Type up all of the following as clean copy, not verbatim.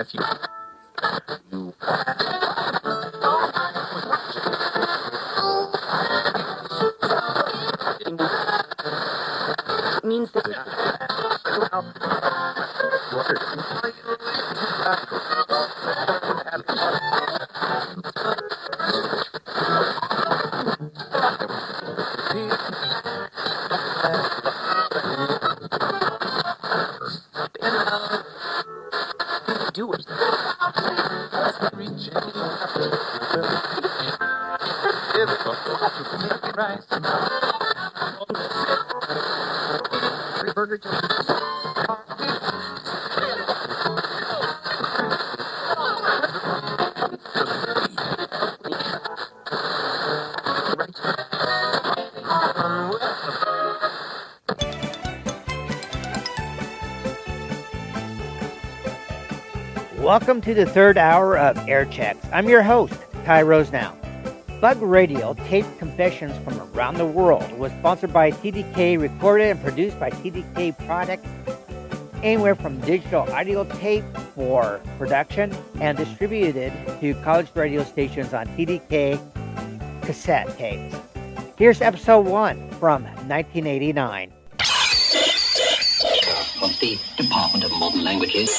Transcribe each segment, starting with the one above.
if you means that do it. Burger Welcome to the third hour of Air Checks. I'm your host, Ty Rosenau. Bug Radio, taped confessions from around the world, was sponsored by TDK, recorded and produced by TDK Products, anywhere from digital audio tape for production and distributed to college radio stations on TDK cassette tapes. Here's episode 1 from 1989. Of the Department of Modern Languages.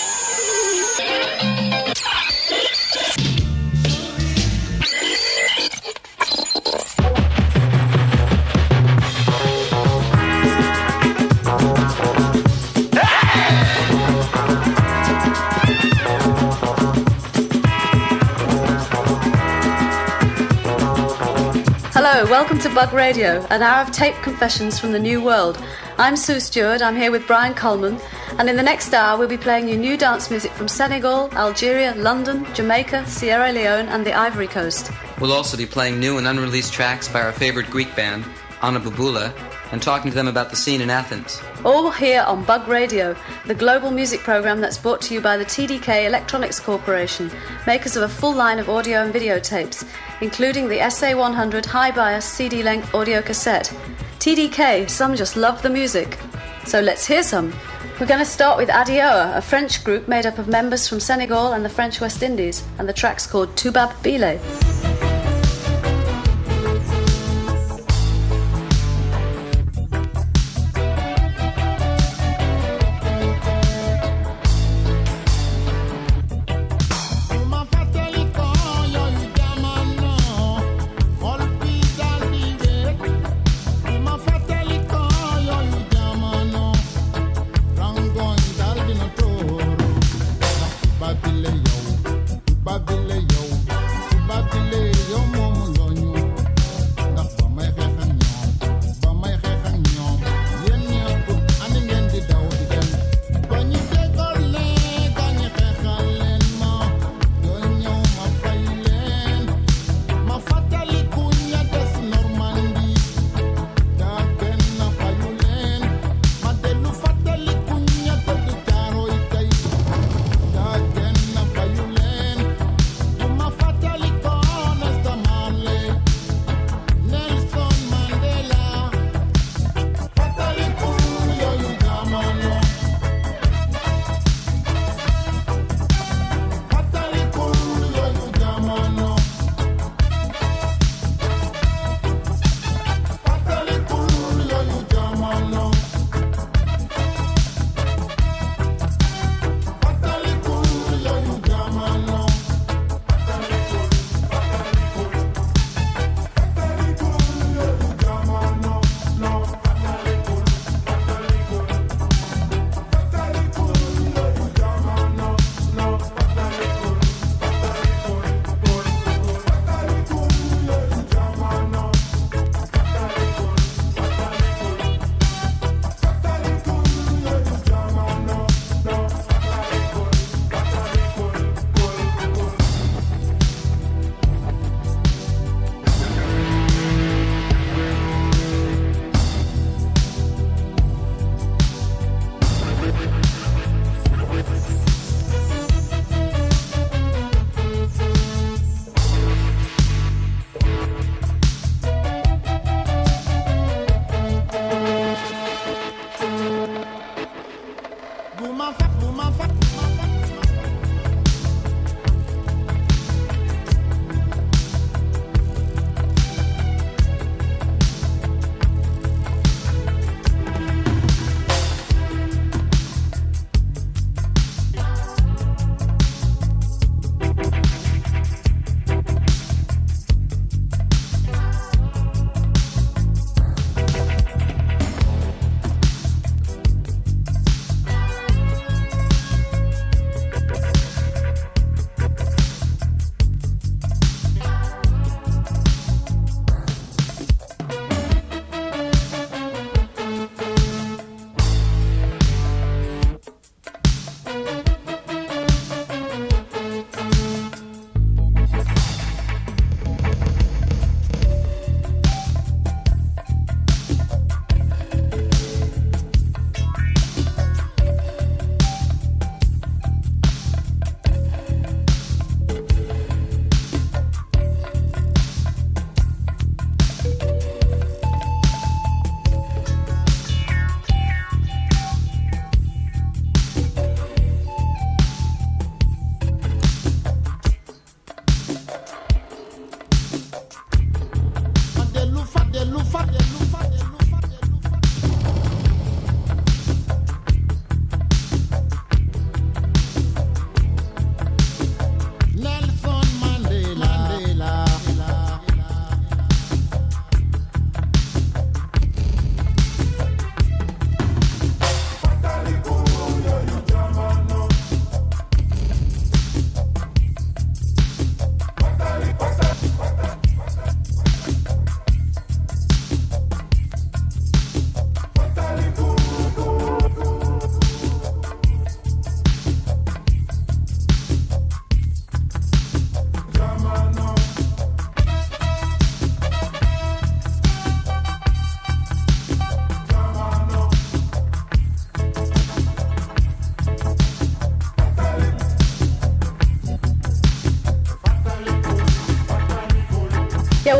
Hello, welcome to Bug Radio, an hour of tape confessions from the New World. I'm Sue Stewart, I'm here with Brian Coleman, and in the next hour we'll be playing you new dance music from Senegal, Algeria, London, Jamaica, Sierra Leone and the Ivory Coast. We'll also be playing new and unreleased tracks by our favorite Greek band, Anna Bubula, and talking to them about the scene in Athens. All here on Bug Radio, the global music program that's brought to you by the TDK Electronics Corporation, makers of a full line of audio and video tapes, including the SA100 high-bias CD-length audio cassette. TDK, some just love the music. So let's hear some. We're going to start with Adioa, a French group made up of members from Senegal and the French West Indies, and the track's called Toubab Bile.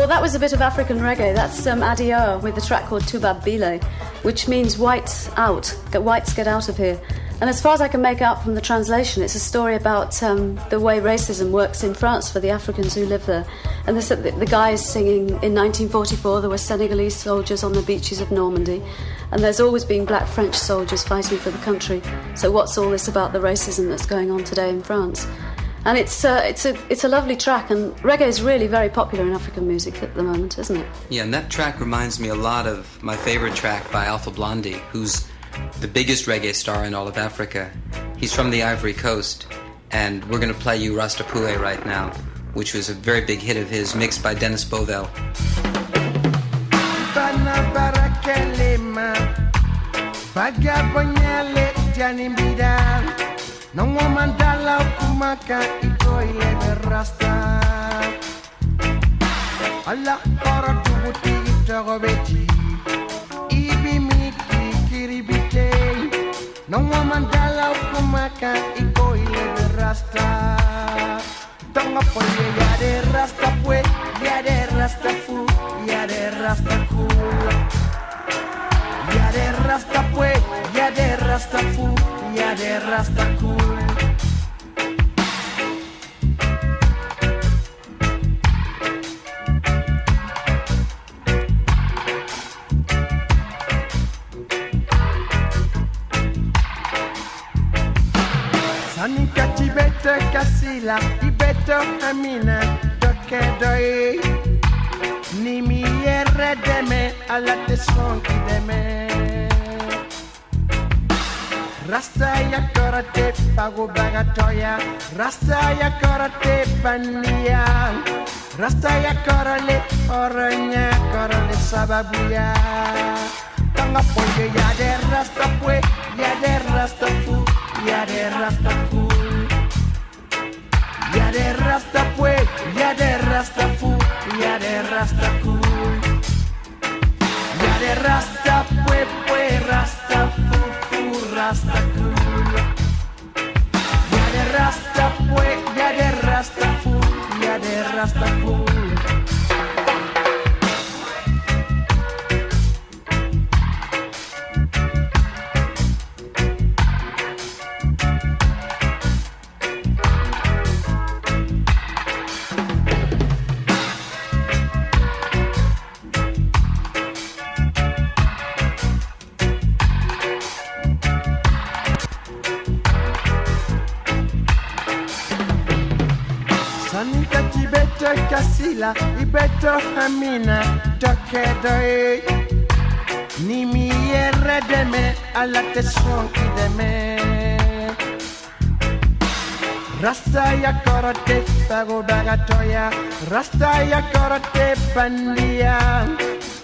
Well, that was a bit of African reggae. That's Adia with a track called Tubabile, which means whites out, that whites get out of here. And as far as I can make out from the translation, it's a story about the way racism works in France for the Africans who live there. And the guy is singing, in 1944 there were Senegalese soldiers on the beaches of Normandy, and there's always been black French soldiers fighting for the country. So what's all this about the racism that's going on today in France? And it's a lovely track, and reggae is really very popular in African music at the moment, isn't it? Yeah, and that track reminds me a lot of my favorite track by Alpha Blondy, who's the biggest reggae star in all of Africa. He's from the Ivory Coast, and we're going to play you Rastapoué right now, which was a very big hit of his, mixed by Dennis Bovell. No woman dala kumaka itoile berasta. Allah ora tubuti itogobeti. Ibi miki kiribite. No woman dala kumaka itoile berasta. Tonga poye ya de rasta pue, ya de rasta fu, ya de rasta cool. Ya de rasta pue, ya de rasta fu, ya de rasta cool. Sanika tibete kasila, tibete amina, doke doi. Ni mi yere deme, ala te sonki deme. Rasta ya karate pago bagatoya, Rasta ya karate pania, Rasta ya karale oranya karale sababuya. Tanga poye ya de Rasta pue, ya de Rasta fu, ya de Rasta cool. Ya de Rasta pue, ya de Rasta fu, ya de Rasta cool. Ya de Rasta pue Rasta fu. Rasta cool. Ya de Rasta pue, ya de Rasta fu, ya de Rasta cool. Kasila, ibeto hamina, toke doi. Ni mi yere deme, ala te sonki deme. Rasta ya karate, pago bagatoya. Rasta ya karate pandia.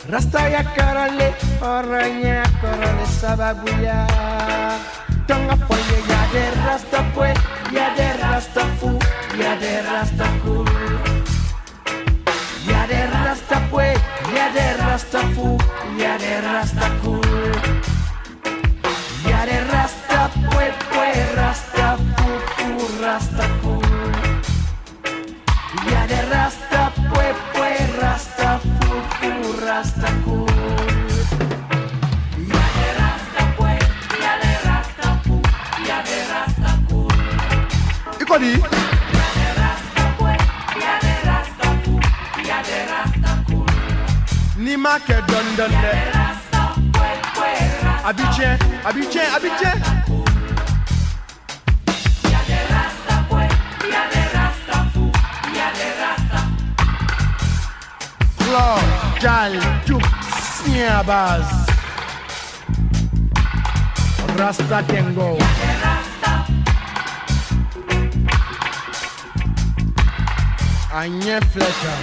Rasta ya karale, oranya karale sababuya. Tonga poye ya de Rasta pue, ya de Rasta fu, ya de Rasta cool. Ya de Rasta pue, ya de Rasta fu, ya de Rasta cool. Ya de Rasta pue, Rasta fu, Rasta cool. Ya de Rasta pue, Rasta fu, Rasta cool. Ya de Rasta pue, ya de Rasta fu, ya de Rasta cool. Ikodi. Ni ma ke don don de. Abidjan, Abidjan, Abidjan. Ya de Rasta pue, ya de Rasta fu, ya de Rasta. Claude, Jal, Juk, Sniabaz. Rasta Tengo. Ya de Rasta. Anye Fletcher.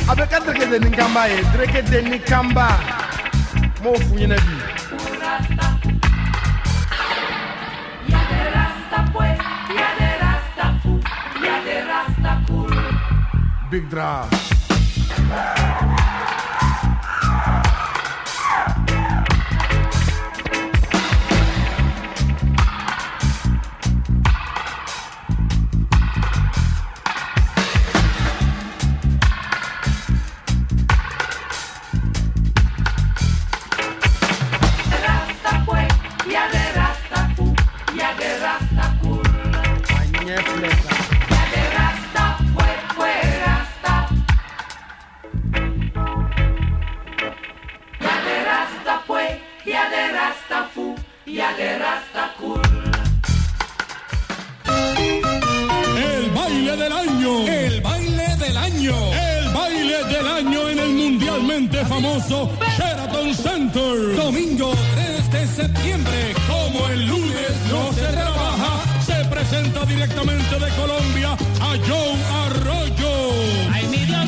Abeka dreke de Nikamba e, dreke de Nikamba. Mo funyina bi. Ya de Rasta pue, ya de Rasta fu, ya de Rasta cool. Big Dra. el baile del año. El baile del año en el mundialmente famoso Sheraton Center. Domingo 3 de septiembre, como el lunes no se trabaja, se presenta directamente de Colombia a Joe Arroyo. Ay, mi Dios,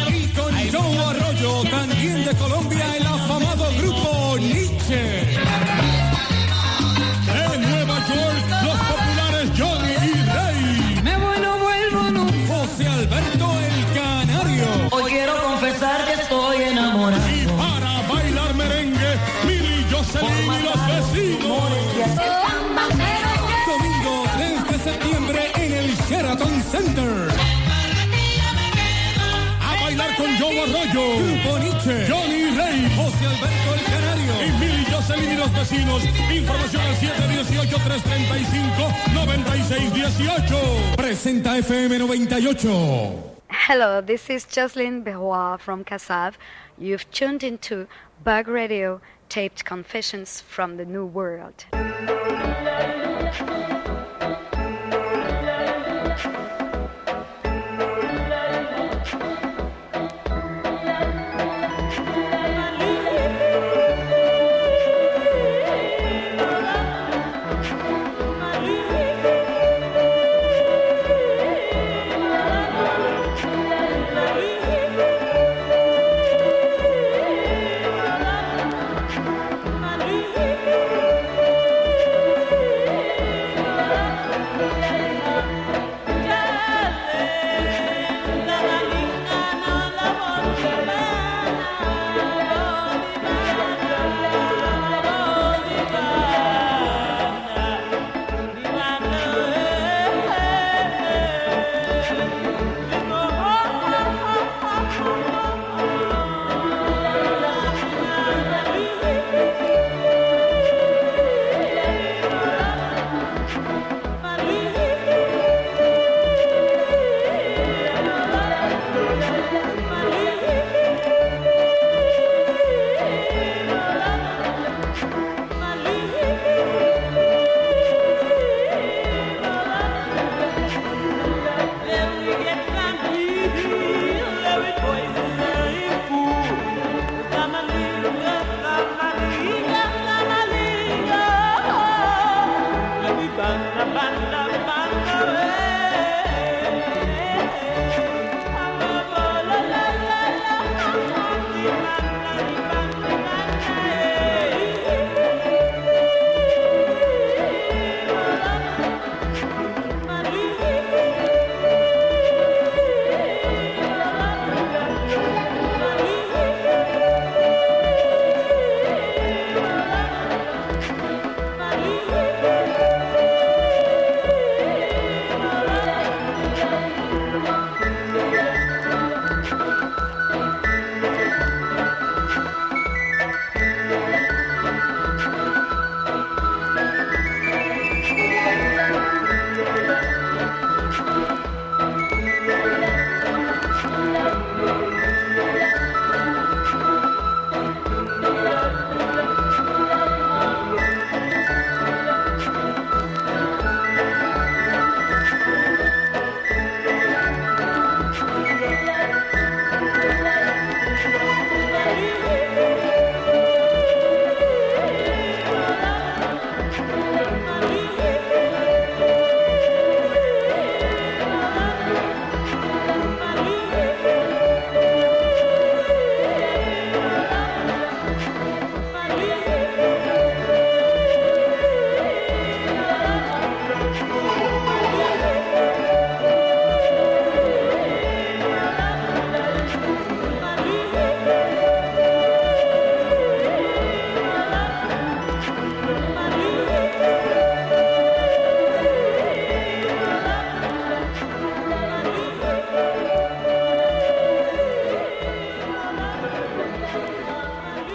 y con Joe Arroyo, también de Colombia, el afamado grupo Nietzsche. De Nueva York, los populares Johnny y Rey. me voy, no vuelvo nunca. José Alberto el Canario. Hoy quiero confesar que estoy enamorado. Y para bailar merengue, Mili Jocelyn y los vecinos. Domingo 3 de septiembre en el Sheraton Center. A bailar con Joe Arroyo, Grupo Nietzsche, Johnny Rey, José Alberto el Canario y Mili Jocelyn y los vecinos. Información al 718-335-9618. Presenta FM 98. Hello, this is Jocelyn Beroy from Kassav. You've tuned into Bug Radio, taped confessions from the New World.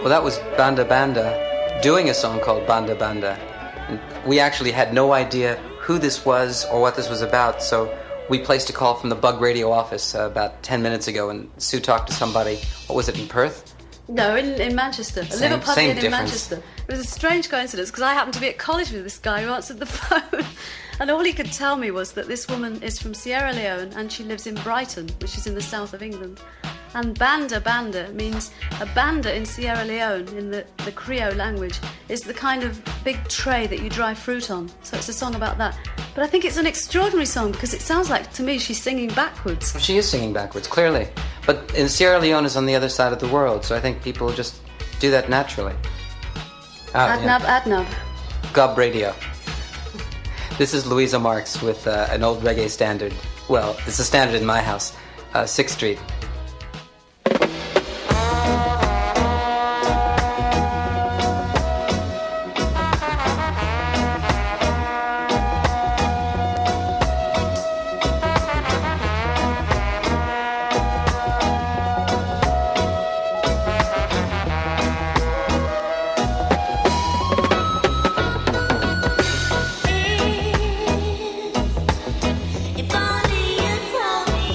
Well, that was Banda Banda doing a song called Banda Banda. And we actually had no idea who this was or what this was about, so we placed a call from the Bug Radio office about 10 minutes ago, and Sue talked to somebody. What was it, in Perth? No, in Manchester. A Liverpudlian in Manchester. It was a strange coincidence because I happened to be at college with this guy who answered the phone. And all he could tell me was that this woman is from Sierra Leone and she lives in Brighton, which is in the south of England. And banda means a banda in Sierra Leone, in the Creole language, is the kind of big tray that you dry fruit on. So it's a song about that. But I think it's an extraordinary song because it sounds like, to me, she's singing backwards. She is singing backwards, clearly. But in Sierra Leone is on the other side of the world, so I think people just do that naturally. Adnab. Gub Radio. This is Louisa Marks with an old reggae standard. Well, it's a standard in my house, 6th Street. If only you told me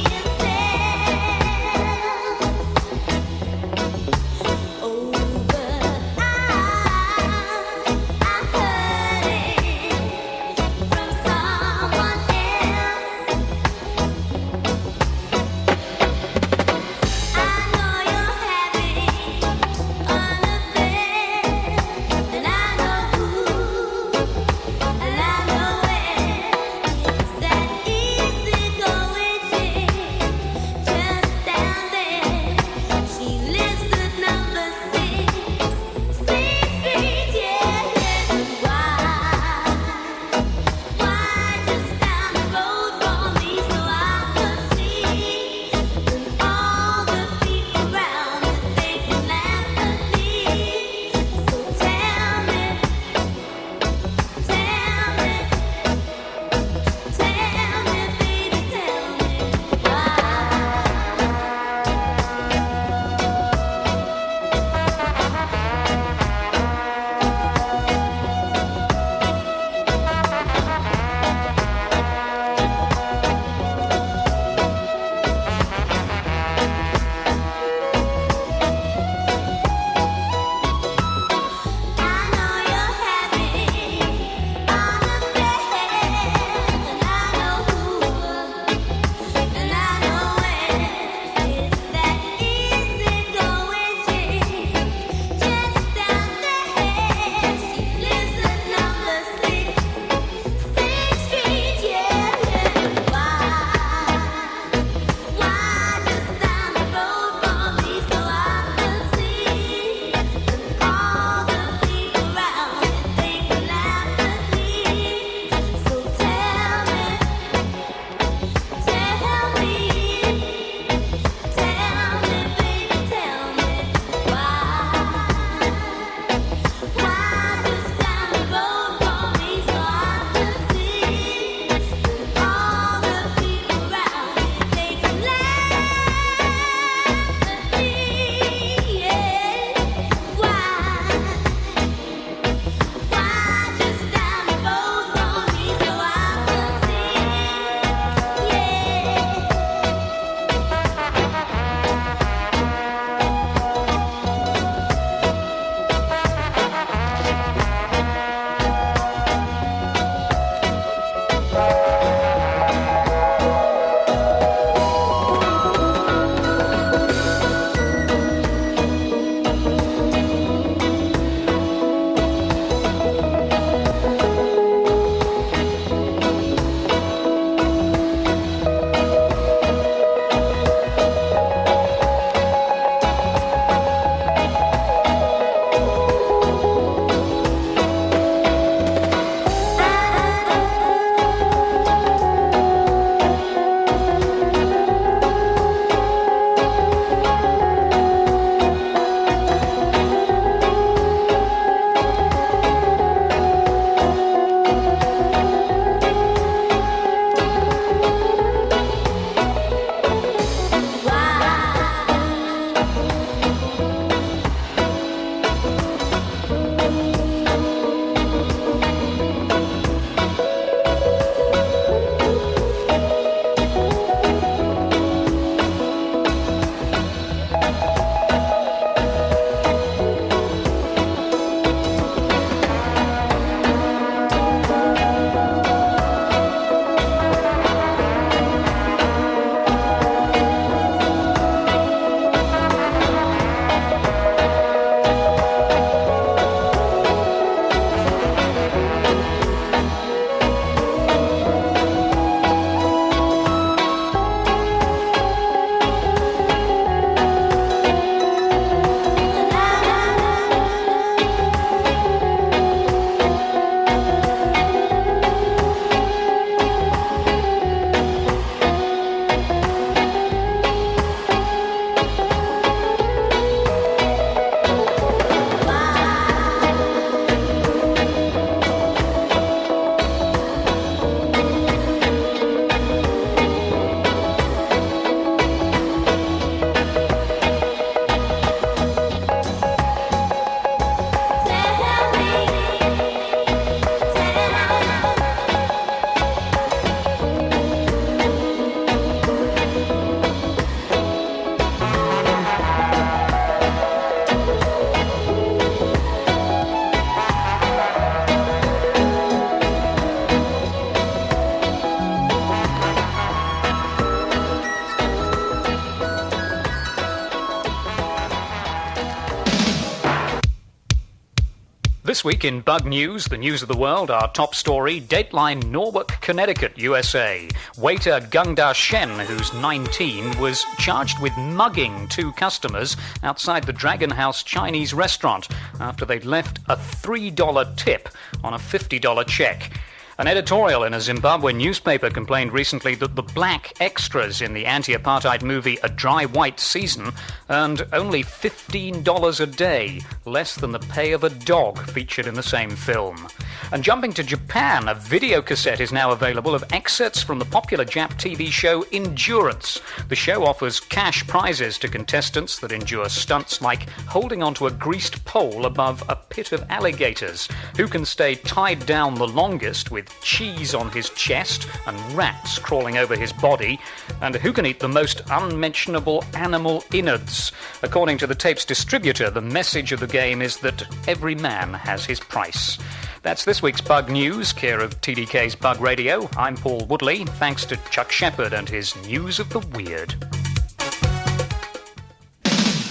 week in Bug News, the news of the world, our top story, Dateline Norwalk, Connecticut, USA. Waiter Gungda Shen, who's 19, was charged with mugging two customers outside the Dragon House Chinese restaurant after they'd left a $3 tip on a $50 check. An editorial in a Zimbabwe newspaper complained recently that the black extras in the anti-apartheid movie A Dry White Season earned only $15 a day, less than the pay of a dog featured in the same film. And jumping to Japan, a video cassette is now available of excerpts from the popular Jap TV show Endurance. The show offers cash prizes to contestants that endure stunts like holding onto a greased pole above a pit of alligators, who can stay tied down the longest with cheese on his chest and rats crawling over his body, and who can eat the most unmentionable animal innards. According to the tape's distributor, the message of the game is that every man has his price. That's this week's Bug News, care of TDK's Bug Radio. I'm Paul Woodley, thanks to Chuck Shepherd and his News of the Weird.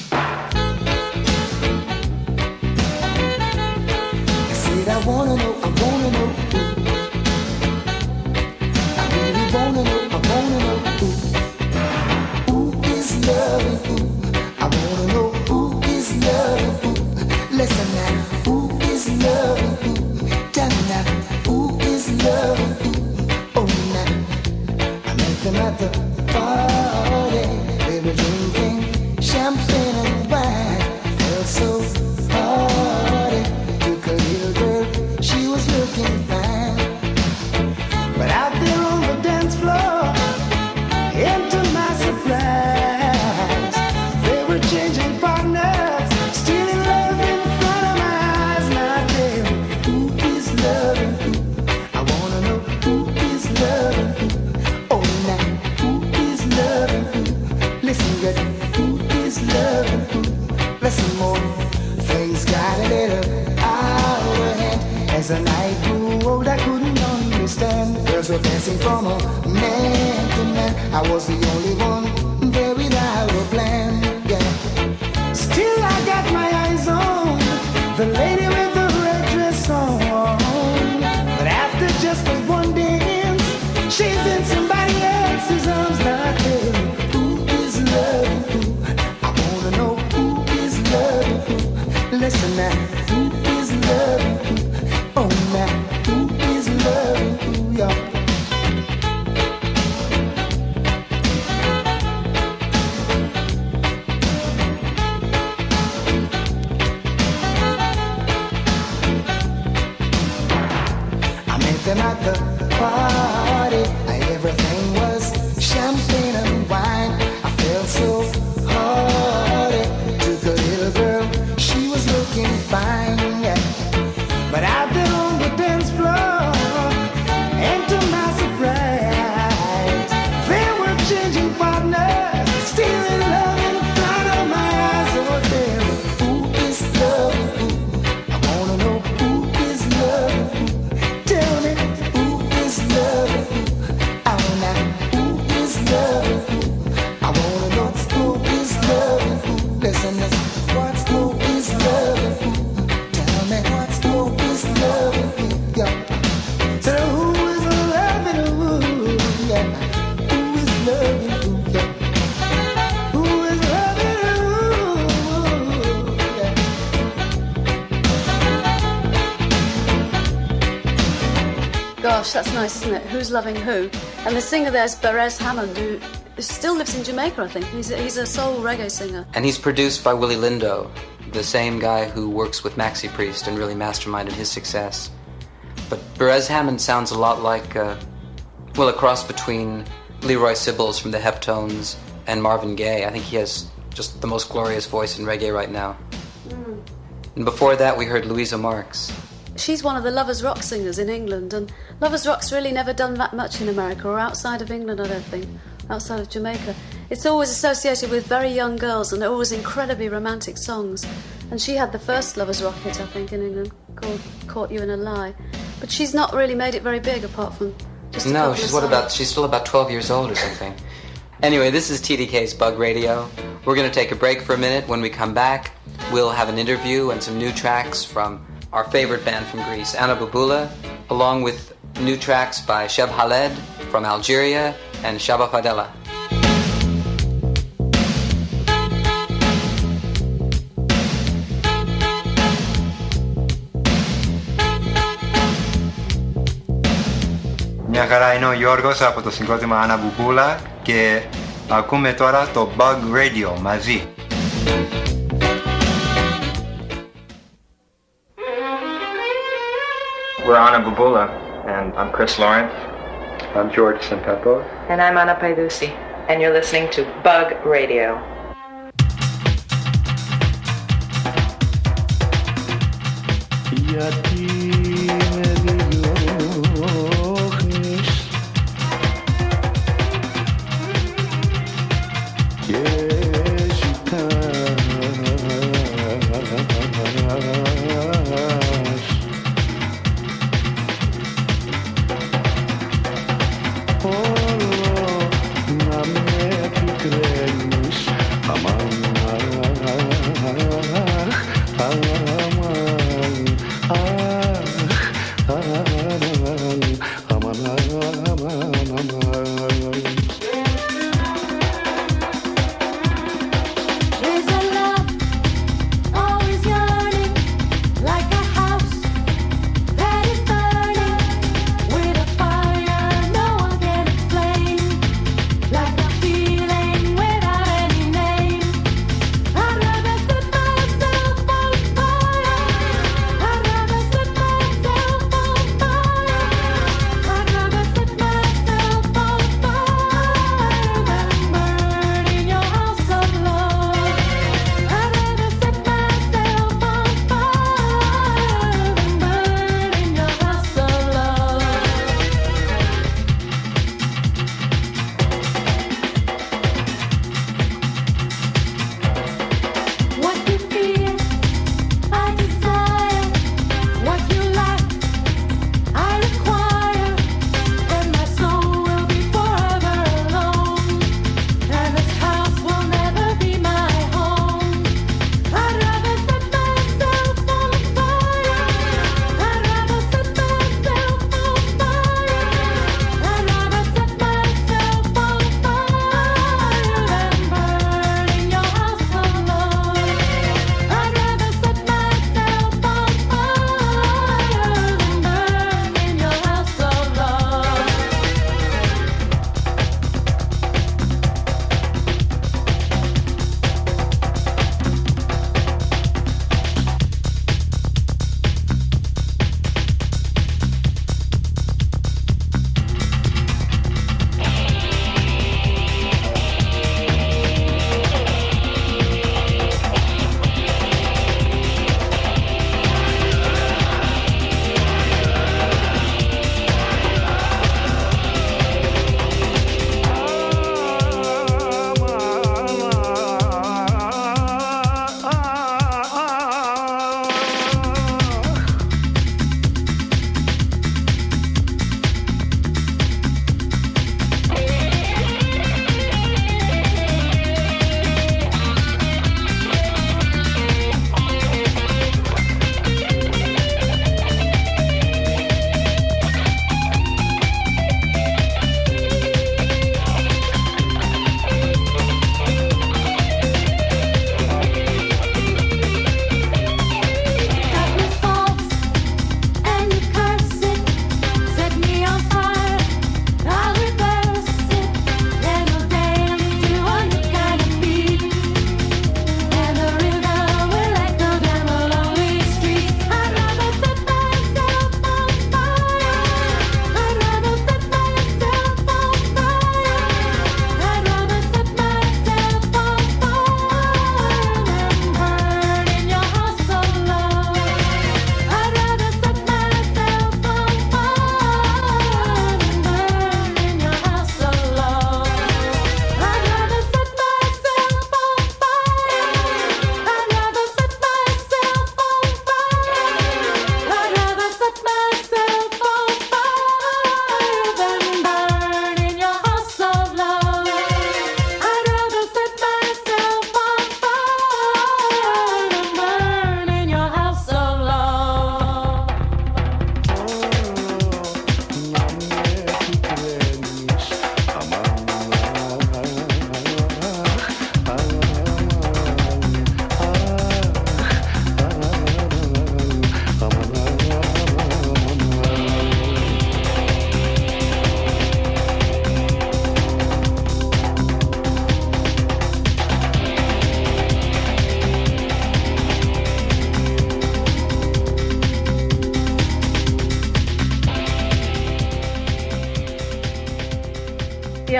I said I wanna know. Who is loving who? I wanna know who is loving who. Listen now, who is loving who? Tell me now, who is loving who? Oh now, I met them at the party. They were drinking champagne and wine. Felt so party. Took a little girl, she was looking fine. But out there on the dance floor, into my surprise, they were changing partners, stealing love in front of my eyes. Now tell me, who is loving who? I wanna know who is loving who. Oh now, who is loving who? Listen good, who is loving who? Listen more, things got a little out of hand. As the night grew old, I couldn't understand. Girls were dancing from a man to man. I was the only one there without a plan. Yeah. Still I got my eyes on the lady with the red dress on. But after just the one dance, she's in somebody else's arms. Now tell me, who is loving who? I wanna know who is loving who. Listen now, who is loving who? Oh now, who is loving who? Yeah. Them at the party, everything was champagne and wine. I felt so haughty. Took a little girl, she was looking fine, yeah. But out there on the dance floor, and to my surprise, they were changing partners, stealing love in front of my eyes. Oh, damn, who is loving who? I wanna know who is loving who. Tell me, who is loving who? Oh, now, who is loving who? I wanna know who is loving who. Listen, what's who is loving who? Tell me, what's who is loving who? Yeah. So who is loving who? Yeah. Who is loving who? Yeah. Who is loving who? Yeah. Gosh, that's nice, isn't it? Who's loving who? And the singer there's Perez Hammond, who still lives in Jamaica, I think. He's a soul reggae singer. And he's produced by Willie Lindo, the same guy who works with Maxi Priest and really masterminded his success. But Perez Hammond sounds a lot like, a cross between Leroy Sibbles from the Heptones and Marvin Gaye. I think he has just the most glorious voice in reggae right now. And before that, we heard Louisa Marks. She's one of the Lovers Rock singers in England, and Lovers Rock's really never done that much in America or outside of England, I don't think, outside of Jamaica. It's always associated with very young girls, and they're always incredibly romantic songs. And she had the first Lovers Rock hit, I think, in England, called Caught You in a Lie. But she's not really made it very big, apart from just a couple of songs. She's still about 12 years old or something. Anyway, this is TDK's Bug Radio. We're going to take a break for a minute. When we come back, we'll have an interview and some new tracks from our favorite band from Greece, Anna Bouboula, along with new tracks by Sheb Khaled from Algeria and Shaba Fadela. Μια χαρά, είναι ο Γιώργος από το συγκρότημα Anna Bouboula και ακούμε τώρα το Bug Radio μαζί. We're Anna Bouboula, and I'm Chris Lawrence. I'm George Sempepos. And I'm Anna Paidusi, and you're listening to Bug Radio.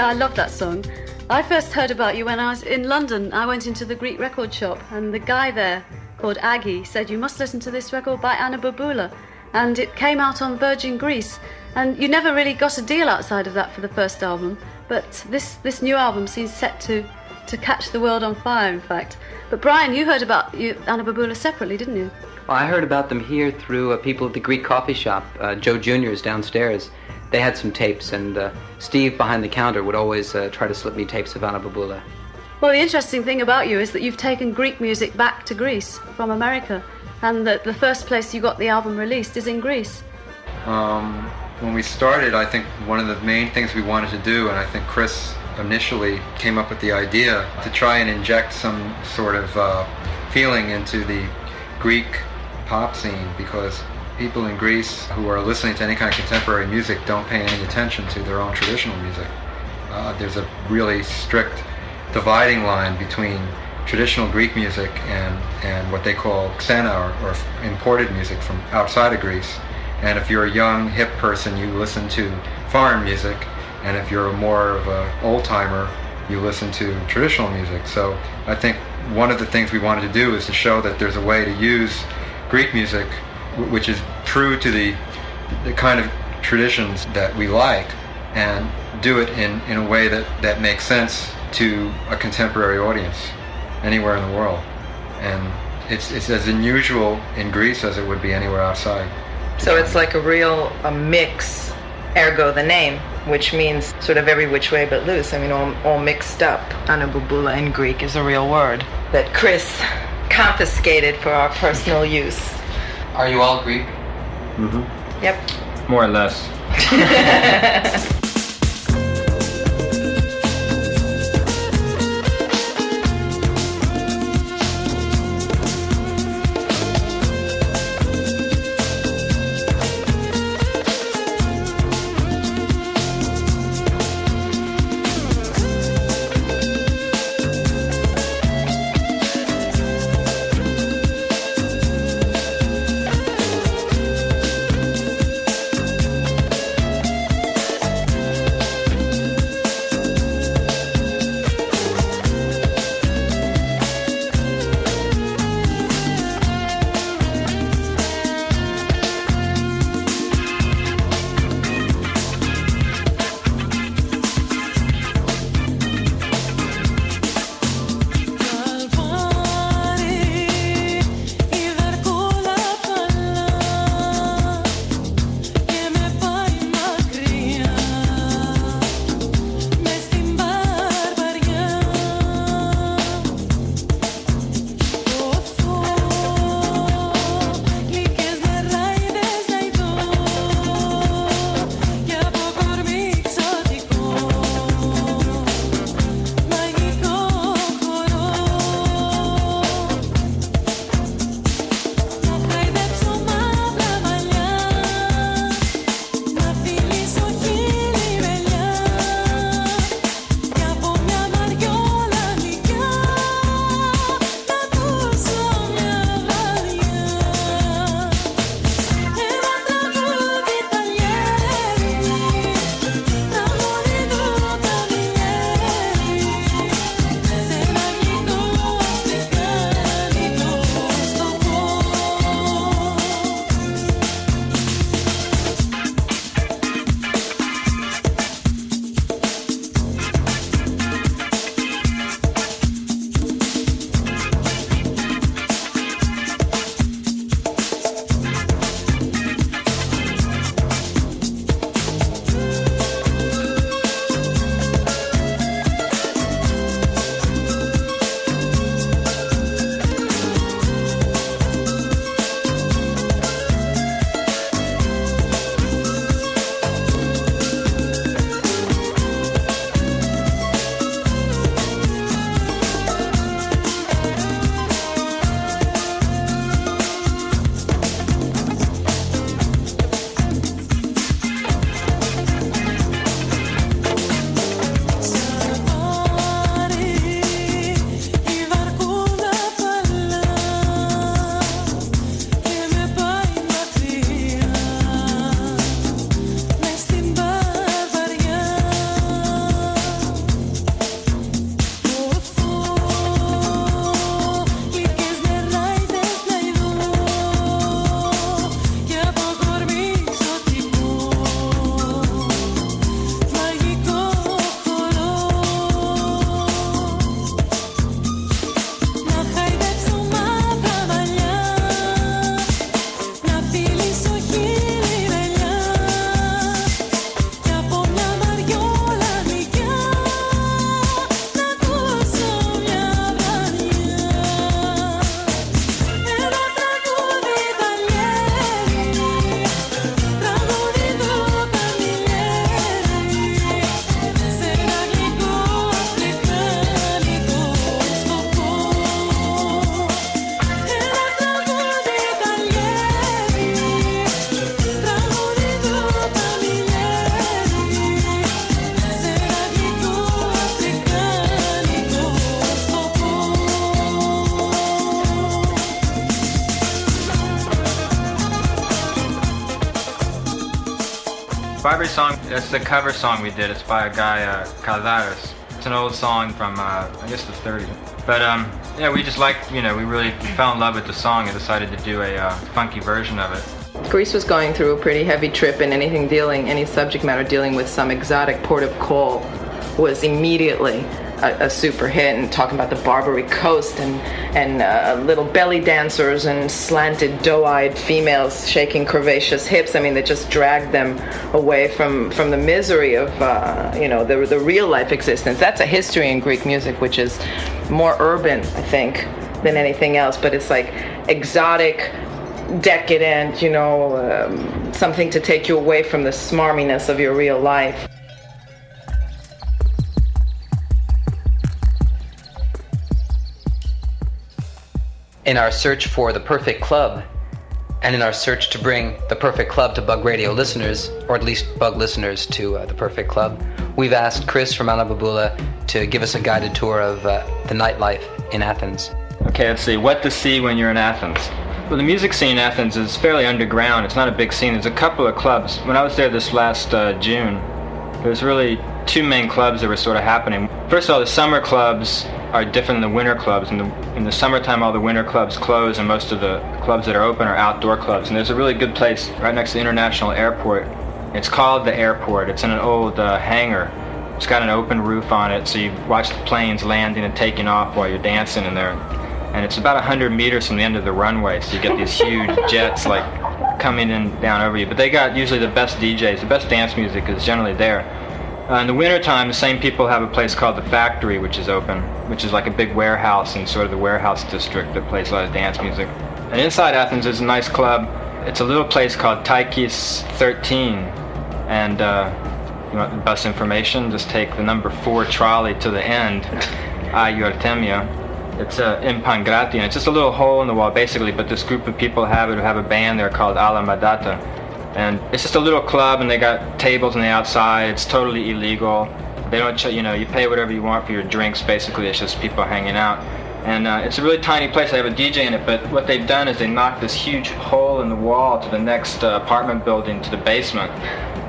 Yeah, I love that song. I first heard about you when I was in London. I went into the Greek record shop, and the guy there, called Aggie, said, you must listen to this record by Anna Bouboula. And it came out on Virgin Greece. And you never really got a deal outside of that for the first album. But this new album seems set to catch the world on fire, in fact. But Brian, you heard about Anna Bouboula separately, didn't you? Well, I heard about them here through people at the Greek coffee shop, Joe Jr.'s downstairs. They had some tapes, and Steve behind the counter would always try to slip me tapes of Anna Bouboula. Well, the interesting thing about you is that you've taken Greek music back to Greece from America, and that the first place you got the album released is in Greece. When we started, I think one of the main things we wanted to do, and I think Chris initially came up with the idea, to try and inject some sort of feeling into the Greek pop scene, because people in Greece who are listening to any kind of contemporary music don't pay any attention to their own traditional music. There's a really strict dividing line between traditional Greek music and what they call xena, or imported music from outside of Greece. And if you're a young, hip person, you listen to foreign music. And if you're more of an old-timer, you listen to traditional music. So I think one of the things we wanted to do is to show that there's a way to use Greek music, which is true to the kind of traditions that we like, and do it in a way that makes sense to a contemporary audience anywhere in the world. And it's as unusual in Greece as it would be anywhere outside. So it's like a mix, ergo the name, which means sort of every which way but loose. I mean, all mixed up. Anna Bouboula in Greek is a real word that Chris confiscated for our personal use. Are you all Greek? Mm-hmm. Yep. More or less. Barbary song, it's the cover song we did. It's by a guy, Caldares. It's an old song from, I guess the 30s. But, yeah, we just liked, we really fell in love with the song and decided to do a funky version of it. Greece was going through a pretty heavy trip, and any subject matter dealing with some exotic port of call was immediately a super hit, and talking about the Barbary Coast and little belly dancers and slanted doe-eyed females shaking curvaceous hips. I mean, that just dragged them away from the misery of the real life existence. That's a history in Greek music which is more urban, I think, than anything else. But it's like exotic, decadent, something to take you away from the smarminess of your real life. In our search for the perfect club, and in our search to bring the perfect club to Bug Radio listeners, or at least Bug listeners to the perfect club, we've asked Chris from Anababula to give us a guided tour of the nightlife in Athens. Okay, let's see. What to see when you're in Athens? Well, the music scene in Athens is fairly underground. It's not a big scene. There's a couple of clubs. When I was there this last June, there was really two main clubs that were sort of happening. First of all, the summer clubs are different than the winter clubs. In the summertime, all the winter clubs close, and most of the clubs that are open are outdoor clubs. And there's a really good place right next to the International Airport. It's called the Airport. It's in an old hangar. It's got an open roof on it, so you watch the planes landing and taking off while you're dancing in there. And it's about 100 meters from the end of the runway, so you get these huge jets like coming in down over you. But they got usually the best DJs. The best dance music is generally there. In the wintertime, the same people have a place called the Factory, which is open, which is like a big warehouse in sort of the warehouse district that plays a lot of dance music. And inside Athens is a nice club. It's a little place called Taikis 13. And you want the bus information? Just take the number 4 trolley to the end, Artemia. It's in Pangrati, and it's just a little hole in the wall, basically, but this group of people have a band there called Ala Madata. And it's just a little club, and they got tables on the outside. It's totally illegal. They don't, you pay whatever you want for your drinks, basically. It's just people hanging out. And it's a really tiny place. They have a DJ in it, but what they've done is they knocked this huge hole in the wall to the next apartment building, to the basement.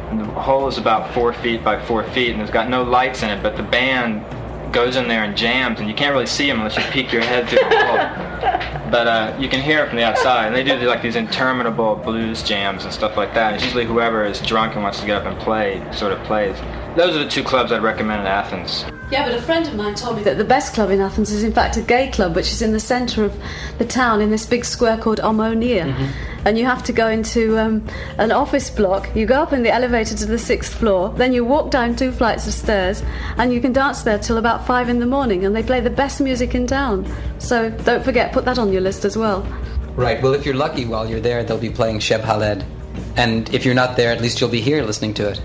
And the hole is about 4 feet by 4 feet, and there's got no lights in it, but the band goes in there and jams, and you can't really see them unless you peek your head through the hole. But you can hear it from the outside, and they do like these interminable blues jams and stuff like that. It's usually whoever is drunk and wants to get up and play sort of plays. Those are the 2 clubs I'd recommend in Athens. Yeah, but a friend of mine told me that the best club in Athens is in fact a gay club, which is in the centre of the town in this big square called Omonia. Mm-hmm. And you have to go into an office block. You go up in the elevator to the 6th floor, then you walk down 2 flights of stairs, and you can dance there till about 5 in the morning, and they play the best music in town. So don't forget, put that on your list as well. Right, well, if you're lucky while you're there, they'll be playing Sheb Haled. And if you're not there, at least you'll be here listening to it.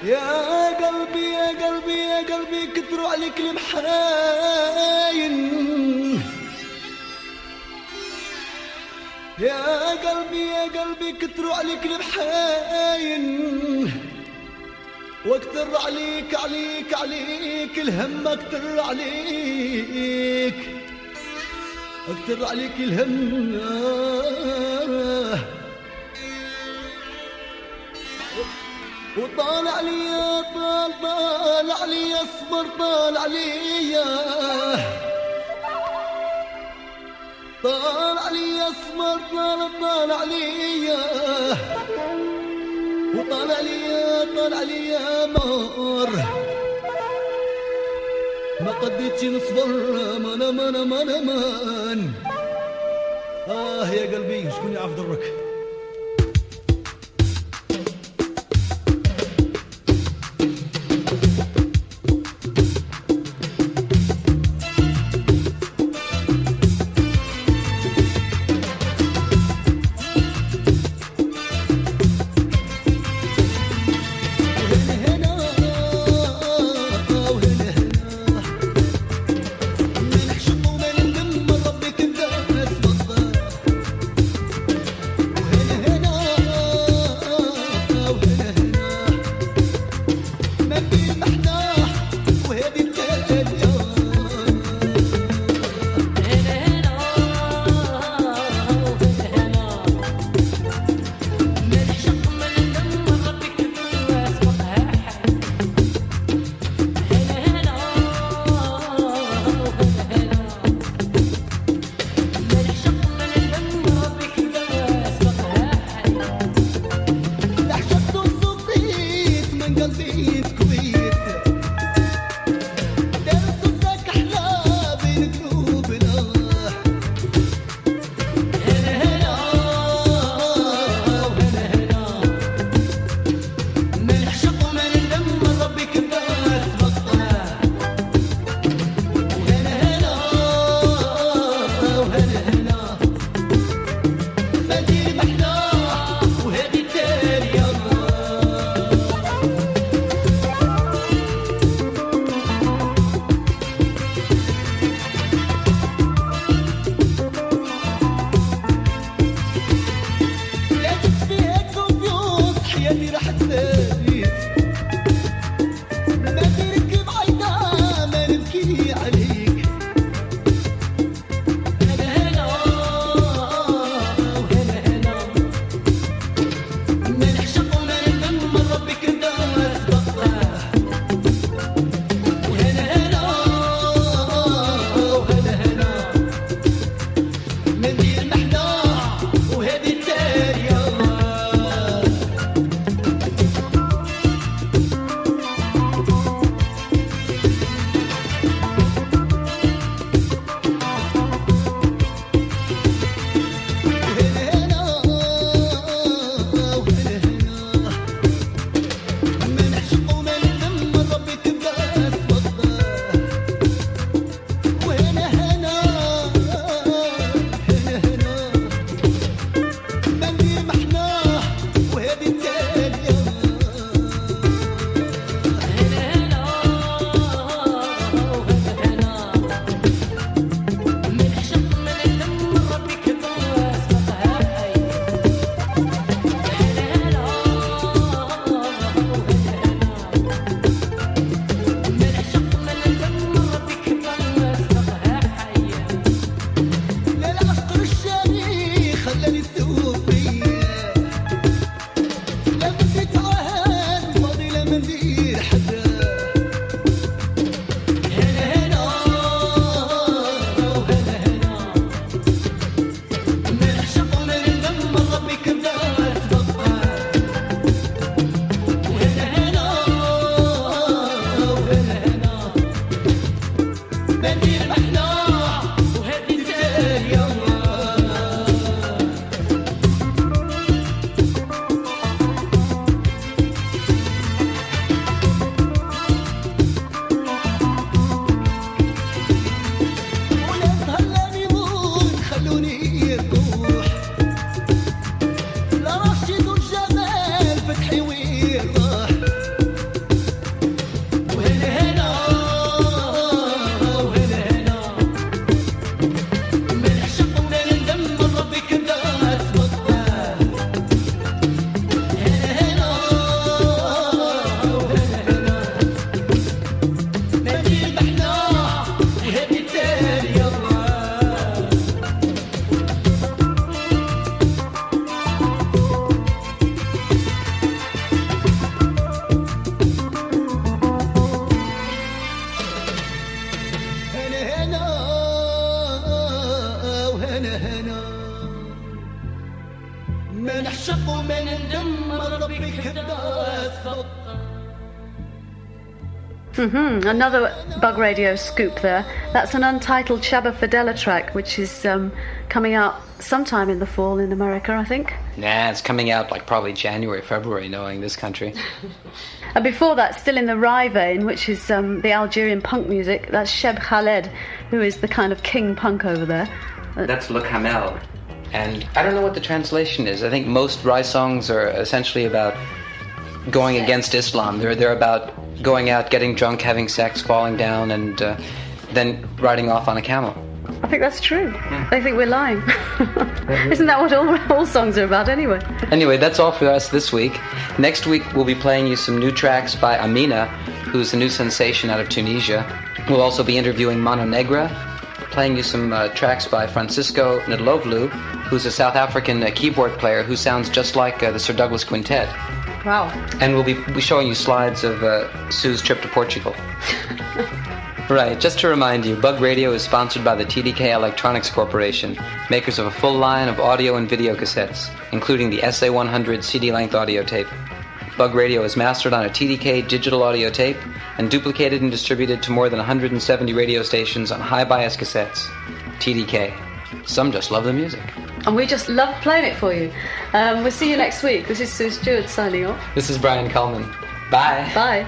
يا قلبي يا قلبي يا قلبي كتروا عليك المحاين يا قلبي يا قلبي كتروا عليك المحاين واكتر عليك عليك عليك الهم اكتر عليك اكتر عليك الهم وطال عليا طال عليا اصبر طال عليا طال عليا اصبر طال عليا وطال عليا مار ما قديتش نصبر من يا قلبي شكون يعرف ضرك Another Bug Radio scoop there. That's an untitled Shabba Fidela track, which is coming out sometime in the fall in America, I think. Nah, it's coming out like probably January, February, knowing this country. And before that, still in the Rai vein, which is the Algerian punk music, that's Sheb Khaled, who is the kind of king punk over there. That's Le Camel. And I don't know what the translation is. I think most Rai songs are essentially about going against Islam. They're about going out, getting drunk, having sex, falling down, and then riding off on a camel. I think that's true. Yeah. They think we're lying. Isn't that what all songs are about anyway? Anyway, that's all for us this week. Next week, we'll be playing you some new tracks by Amina, who's a new sensation out of Tunisia. We'll also be interviewing Mano Negra, playing you some tracks by Francisco Ndlovlu, who's a South African keyboard player who sounds just like the Sir Douglas Quintet. Wow. And we'll be showing you slides of Sue's trip to Portugal. Right, just to remind you, Bug Radio is sponsored by the TDK Electronics Corporation, makers of a full line of audio and video cassettes, including the SA100 CD-length audio tape. Bug Radio is mastered on a TDK digital audio tape and duplicated and distributed to more than 170 radio stations on high-bias cassettes. TDK. Some just love the music. And we just love playing it for you. We'll see you next week. This is Sue Stewart signing off. This is Brian Cullman. Bye. Bye.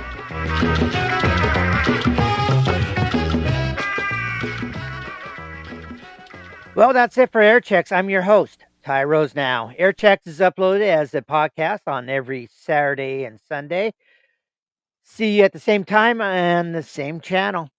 Well, that's it for Air Checks. I'm your host, Ty Rose Now. Air Checks is uploaded as a podcast on every Saturday and Sunday. See you at the same time on the same channel.